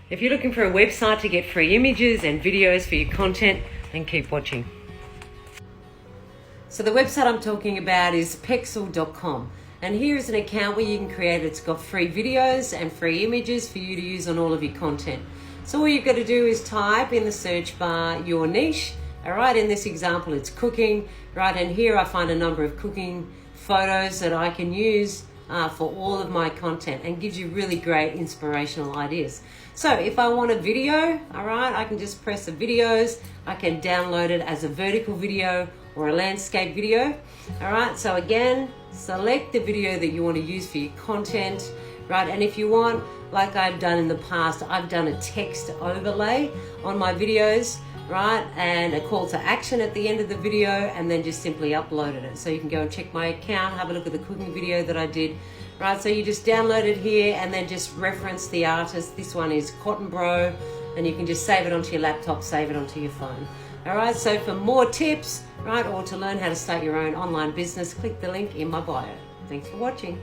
If you're looking for a website to get free images and videos for your content, then keep watching. So the website I'm talking about is pexel.com. And here is an account where you can create it. It's got free videos and free images for you to use on all of your content. So all you've got to do is type in the search bar your niche. All right, in this example, it's cooking, right? And here I find a number of cooking photos that I can use for all of my content, and gives you really great inspirational ideas. So if I want a video, all right, I can just press the videos. I can download it as a vertical video or a landscape video. All right, so again, select the video that you want to use for your content, right? And if you want, like I've done in the past, I've done a text overlay on my videos, right? And a call to action at the end of the video, and then just simply uploaded it. So you can go and check my account, have a look at the cooking video that I did, right? So you just download it here and then just reference the artist. This one is Cotton Bro, and you can just save it onto your laptop, save it onto your phone. All right, so for more tips, right, or to learn how to start your own online business, click the link in my bio. Thanks for watching.